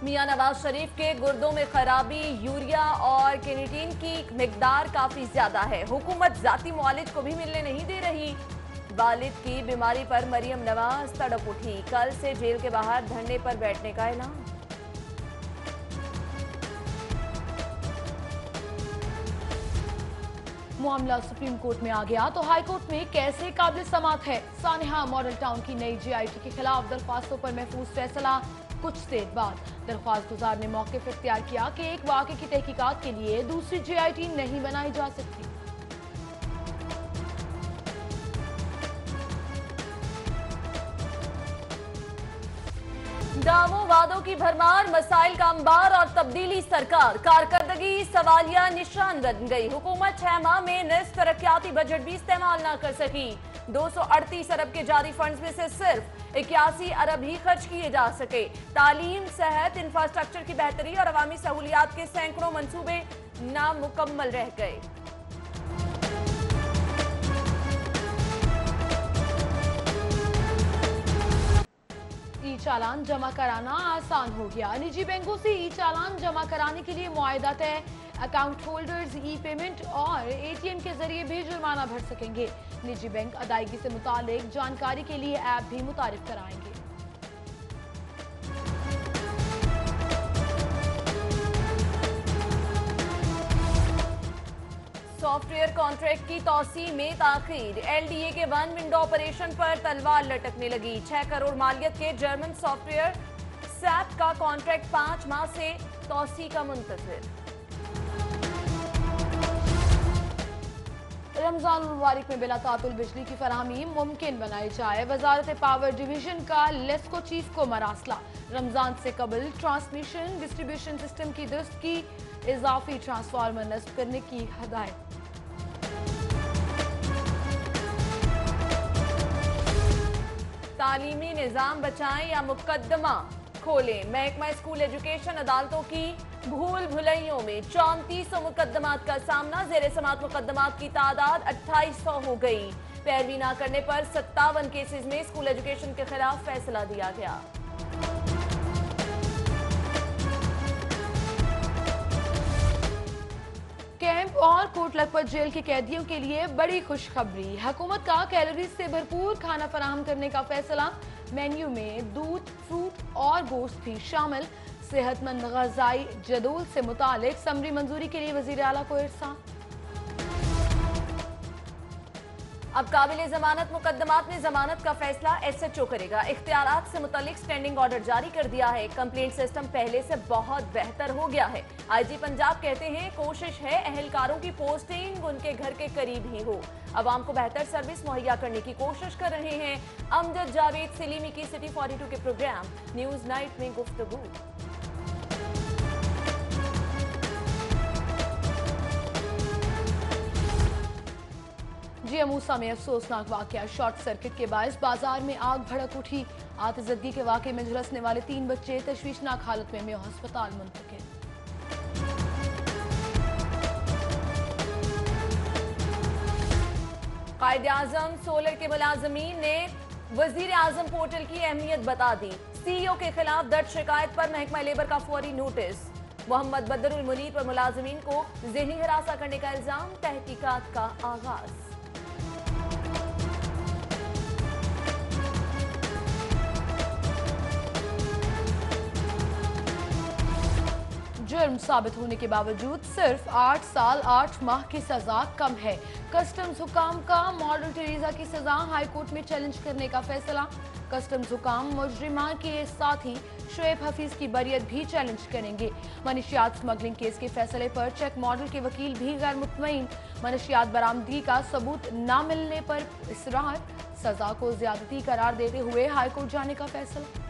मियां नवाज शरीफ के गुर्दों में खराबी, यूरिया और केनिटीन की मिकदार काफी ज्यादा है। हुकूमत जाती मुआलिज को भी मिलने नहीं दे रही। वालिद की बीमारी पर मरियम नवाज तड़प उठी। कल से जेल के बाहर धरने पर बैठने का ऐलान। मामला सुप्रीम कोर्ट में आ गया तो हाई कोर्ट में कैसे काबिल समात है। सानिहा मॉडल टाउन की नई जीआईटी के खिलाफ दरख्वास्तों पर महफूज फैसला। कुछ देर बाद दरख्वास्त गुजार ने मौक़िफ़ इख्तियार किया कि एक वाक़े की तहकीकात के लिए दूसरी जीआईटी नहीं बनाई जा सकती। दावों वादों की भरमार, मसाइल का अंबार और तब्दीली सरकार। कारकर्दगी सवालिया निशान बन गई। हुकूमत 6 माह में निस्फ तरक्याती बजट भी इस्तेमाल न कर सकी। 238 अरब के जारी फंड्स में से सिर्फ 81 अरब ही खर्च किए जा सके। तालीम, सेहत, इंफ्रास्ट्रक्चर की बेहतरी और अवामी सहूलियात के सैकड़ों मंसूबे नामुकम्मल रह गए। ई चालान जमा कराना आसान हो गया। निजी बैंकों से ई चालान जमा कराने के लिए मुआहदा तय। अकाउंट होल्डर्स ई पेमेंट और एटीएम के जरिए भी जुर्माना भर सकेंगे। निजी बैंक अदायगी से मुतालिक जानकारी के लिए ऐप भी मुतारिफ कराएंगे। सॉफ्टवेयर कॉन्ट्रैक्ट की तौसी में ताखीर। एलडीए के वन विंडो ऑपरेशन पर तलवार लटकने लगी। 6 करोड़ मालियत के जर्मन सॉफ्टवेयर सैप का कॉन्ट्रैक्ट 5 माह से तौसी का मुंतज़िर। रमजान मुबारक में बिला तातुल बिजली की फराहमी मुमकिन बनाई जाए। वजारत पावर डिवीजन का लेस्को चीफ को मरासला। रमजान से कबल ट्रांसमिशन डिस्ट्रीब्यूशन सिस्टम की दुरुस्त की, इजाफी ट्रांसफार्मर नस्ब करने की हदायत। तालीमी निजाम बचाएं या मुकदमा खोलें। महकमा स्कूल एजुकेशन अदालतों की भूल भुलैयों में 3400 मुकदमात का सामना। जेर समात मुकदमात की तादाद 2800 हो गई। पैरवी न करने पर 57 केसेस में स्कूल एजुकेशन के खिलाफ फैसला दिया गया। कैंप और कोट लखपत जेल के कैदियों के लिए बड़ी खुशखबरी। हुकूमत का कैलोरीज से भरपूर खाना फराहम करने का फैसला। मेन्यू में दूध, फ्रूट और गोश्त भी शामिल। सेहतमंद ग़िज़ाई जदूल से मुतालिक समरी मंजूरी के लिए वज़ीर आला को इरसा। अब काबिल जमानत मुकदमात में जमानत का फैसला एसएचओ करेगा। इख्तियारात से मुतल्लिक स्टैंडिंग ऑर्डर जारी कर दिया है। कंप्लेंट सिस्टम पहले से बहुत बेहतर हो गया है। आईजी पंजाब कहते हैं कोशिश है अहलकारों की पोस्टिंग उनके घर के करीब ही हो। अवाम को बेहतर सर्विस मुहैया करने की कोशिश कर रहे हैं। अमजद जावेद सलीमी की सिटी 42 के प्रोग्राम न्यूज नाइट में गुफ्तगू। जियामूसा में अफसोसनाक वाकया। शॉर्ट सर्किट के बायस बाजार में आग भड़क उठी। आतिशज़दी के वाक़े में झुलसने वाले 3 बच्चे तशवीशनाक हालत में मेयो अस्पताल मुंतकिल। कायद-ए-आज़म सोलर के मुलाजमीन ने वजीर आजम पोर्टल की अहमियत बता दी। सीईओ के खिलाफ दर्ज शिकायत पर महकमा लेबर का फौरी नोटिस। मोहम्मद बदरुल मुनीर पर मुलाजमीन को ज़हनी हिरासा करने का इल्जाम। तहकीकात का आगाज। जुर्म साबित होने के बावजूद सिर्फ 8 साल 8 माह की सजा कम है। कस्टम्स हुकाम का मॉडल टेरेसा की सजा हाई कोर्ट में चैलेंज करने का फैसला। कस्टम्स हुकाम मुजरिमा के साथ ही शुएब हफीज की बरियत भी चैलेंज करेंगे। मनशियात स्मगलिंग केस के फैसले पर चेक मॉडल के वकील भी गैर मुतमईन। मनशियात बरामदगी का सबूत न मिलने पर इसरार। सजा को ज्यादती करार देते हुए हाई कोर्ट जाने का फैसला।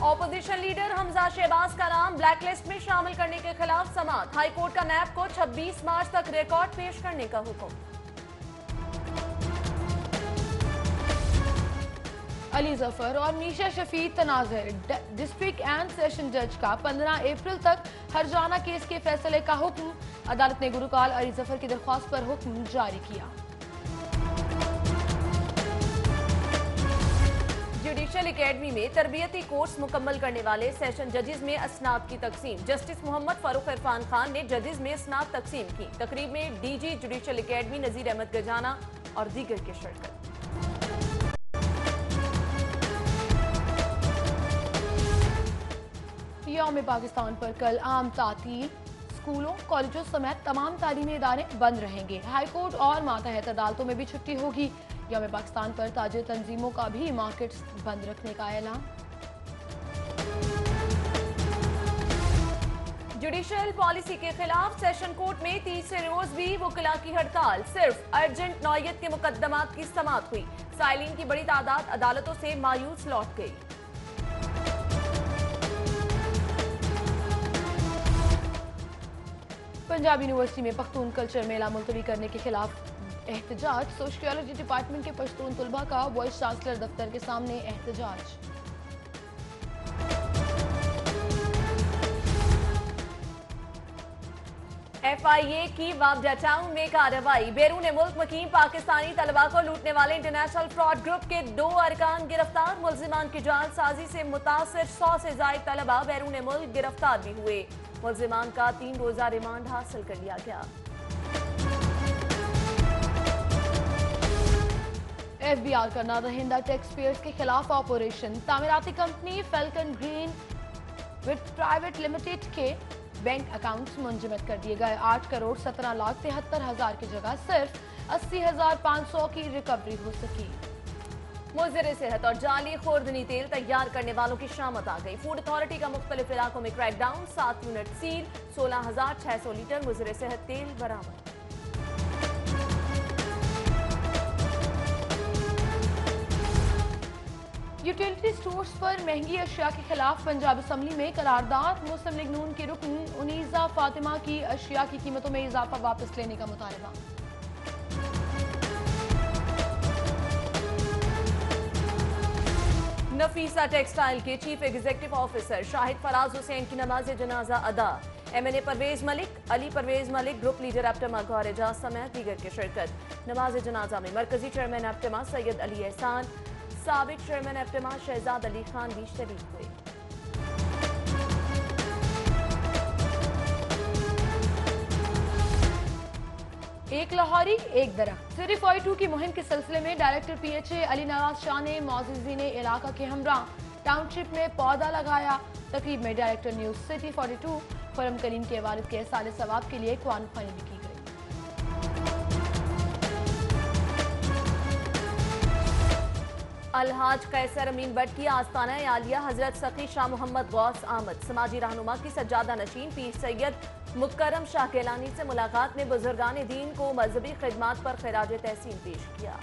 ऑपोजिशन लीडर हमजा शहबाज का नाम ब्लैकलिस्ट में शामिल करने के खिलाफ समाअत। हाई कोर्ट का नैब को 26 मार्च तक रिकॉर्ड पेश करने का हुक्म। अली जफर और मीशा शफी तनाज़ुर। डिस्ट्रिक्ट एंड सेशन जज का 15 अप्रैल तक हरजाना केस के फैसले का हुक्म। अदालत ने गुरुकाल अली जफर की दरख्वास्त पर हुक्म जारी किया। जुडिशल जुडिशल एकेडमी में तरबियती कोर्स मुकम्मल करने वाले सेशन जजेस में असनाद की तकसीम। जस्टिस मोहम्मद फारूक इरफान खान ने जजेस में असनाद तकसीम की। तकरीब में DG judicial academy Nazir Ahmad गजाना और दीगर की शिरकत। यौम पाकिस्तान पर कल आम तातील, स्कूलों कॉलेजों समेत तमाम तालीमी इदारे बंद रहेंगे। हाईकोर्ट और मातहत अदालतों में भी छुट्टी होगी। यौम पाकिस्तान पर ताजिर तंजीमों का भी मार्केट्स बंद रखने का ऐलान। जुडिशल पॉलिसी के खिलाफ सेशन कोर्ट में तीसरे रोज भी वकिला की हड़ताल। सिर्फ अर्जेंट नौयत के मुकदमात की समाअत हुई। साइलिन की बड़ी तादाद अदालतों से मायूस लौट गई। पंजाब यूनिवर्सिटी में पख्तून कल्चर मेला मुलतवी करने के खिलाफ एहतजाज। सोशियोलॉजी डिपार्टमेंट के पश्तून तुलबा का वाइस चांसलर दफ्तर के सामने एहतजाज। FIA की वापडा टाउन में कार्रवाई। बैरून मुल्क मुकीम पाकिस्तानी तलबा को लूटने वाले इंटरनेशनल फ्रॉड ग्रुप के 2 अरकान गिरफ्तार। मुलजिमान की जालसाजी से मुतासिर 100 से जायद तलबा बैरून मुल्क गिरफ्तार भी हुए। मुलजिमान का 3 रोजा रिमांड हासिल कर लिया गया। FBI का नादहिंदा टैक्स पेयर्स के खिलाफ ऑपरेशन। तामीराती company Falcon Green with private limited के बैंक अकाउंट्स मुंजमद कर दिए गए। 8 करोड़ 17 लाख 73 हजार की जगह सिर्फ 80,500 की रिकवरी हो सकी। मुज़र सेहत और जाली खुर्दनी तेल तैयार करने वालों की शामत आ गई। फूड अथॉरिटी का मुख्तलिफ इलाकों में क्रैकडाउन। 7 unit seal. 16,600 लीटर मुज़र सेहत तेल बरामद। यूटिलिटी स्टोर्स पर महंगी अशिया के खिलाफ पंजाब असम्बली में करारदाद। मुस्लिम लीग नून की रुकन उनीसा फातिमा की अशिया की कीमतों में इजाफा वापस लेने का मुतालबा। नफीसा टेक्सटाइल के chief executive officer Shahid Faraz Hussain की नमाज जनाजा अदा। MNA Pervez Malik, Ali Pervez Malik, group leader APTMA Gohar Ejaz समेत दीगर की शिरकत। नमाज जनाजा में मरकजी चेयरमैन एप्टमा सैयद अली एहसान, साबिक चेयरमैन एप्टमा शहजाद अली खान भी शरीक हुए। एक लाहौरी एक दरख्त। सिटी 42 की मुहिम के सिलसिले में डायरेक्टर PHA अली नवाज शाह ने मोअज़्ज़िज़ीन इलाका के हमरा टाउनशिप में पौधा लगाया। तकरीब में डायरेक्टर न्यूज सिटी 42 फरम करीम के वालिद के साल सवाब के लिए कुरान ख्वानी भी की गई। अलहाज कैसर अमीन भट्ट की आस्ताना आलिया हजरत सखी शाह मोहम्मद गौस आमद। समाजी रहनुमा की सज्जादा नशीन पीर सैयद मुकरम शाह केलानी से मुलाकात में बुजुर्गान दीन को मजहबी खिदमात पर खिराज तहसीन पेश किया।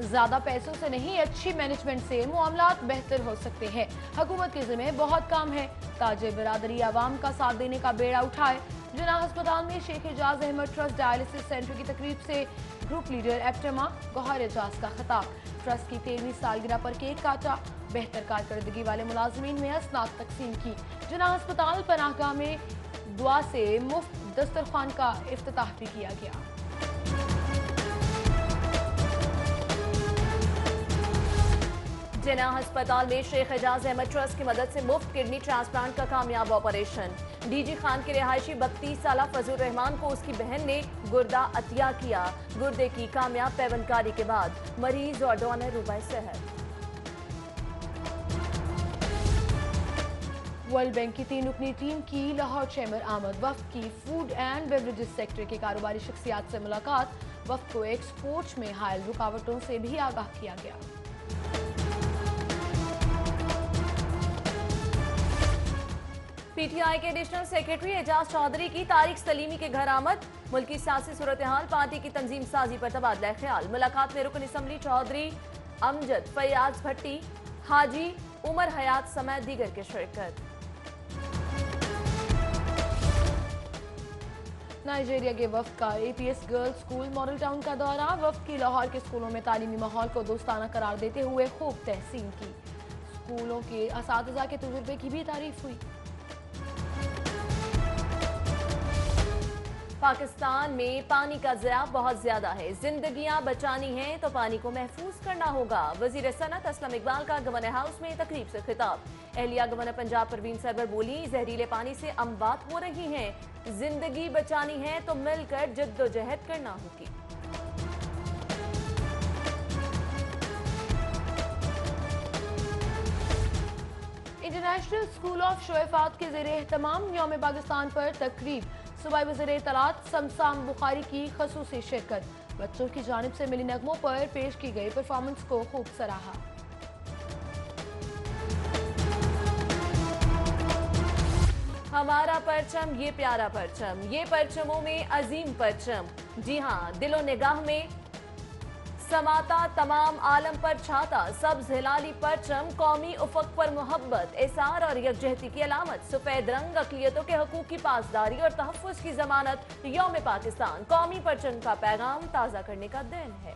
ज्यादा पैसों से नहीं, अच्छी मैनेजमेंट से मामलात बेहतर हो सकते हैं। हुकूमत के जिम्मे बहुत काम है। ताजिर बिरादरी आवाम का साथ देने का बेड़ा उठाए। जना अस्पताल में Sheikh Ejaz Ahmed trust dialysis centre की तकरीब से ग्रुप लीडर एप्टमा गौहर एजाज का खिताब। ट्रस्ट की 13वीं सालगिरह पर केक काटा। बेहतर कारकर्दगी वाले मुलाजमीन में असनाद तकसीम की। जना अस्पताल पनाहगाह में दुआ से मुफ्त दस्तरखान का इफ्तिताह भी किया गया। जिना अस्पताल में शेख एजाज अहमद ट्रस्ट की मदद से मुफ्त किडनी ट्रांसप्लांट का कामयाब ऑपरेशन। DG खान के रिहायशी 32 साल फजल रहमान को उसकी बहन ने गुर्दा अतिया किया। गुर्दे की कामयाब पैवंदकारी के बाद मरीज और डोनर रुबा सेहत। वर्ल्ड बैंक की 3 रुकनी टीम की लाहौर चैम्बर आमद। वफ्द की फूड एंड बेवरेजेस सेक्टर के कारोबारी शख्सियात से मुलाकात। वफ्द को एक्सपोर्ट में हायल रुकावटों से भी आगाह किया गया। PTI के एडिशनल सेक्रेटरी एजाज चौधरी की तारिक सलीमी के घर आमद। मुल्की सियासी सूरत हाल, पार्टी की तंजीम साजी पर तबादला ख्याल। मुलाकात में रुकन असम्बली चौधरी अमजद, फयाज भट्टी, हाजी उमर हयात समेत दीगर की शिरकत। नाइजीरिया के वफ्द का APS girls school model town का दौरा। वफ्द की लाहौर के स्कूलों में तालीमी माहौल को दोस्ताना करार देते हुए खूब तहसीन की। स्कूलों के असातिज़ा के तजुर्बे की भी तारीफ हुई। पाकिस्तान में पानी का ज़िया बहुत ज्यादा है, जिंदगियां बचानी हैं तो पानी को महफूज करना होगा। वजीर सनत असलम इकबाल का गवर्नर हाउस में तकरीब से खिताब। एहलिया गवर्नर पंजाब परवीन सरवर बोली, जहरीले पानी से अमवात हो रही हैं, जिंदगी बचानी है तो मिलकर जद्दोजहद करना होगी। इंटरनेशनल स्कूल ऑफ शोएफात के ज़ेरे एहतमाम यौम पाकिस्तान पर तकरीब। सूबाई वज़ीर इत्तलात समसाम बुखारी की खसूसी शिरकत। बच्चों की जानिब से मिली नगमों पर पेश की गई परफॉर्मेंस को खूब सराहा। हमारा परचम ये प्यारा परचम, ये परचमों में अजीम परचम। जी हाँ, दिलो निगाह में समाता, तमाम आलम पर छाता, सब्ज हिलाली परचम, कौमी उफक पर मोहब्बत, एसार और यकजहती की अलामत। सफेद रंग अक़लियतों के हकूक़ की पासदारी और तहफ़्फ़ुज़ की ज़मानत। यौम पाकिस्तान कौमी परचम का पैगाम ताज़ा करने का दिन है।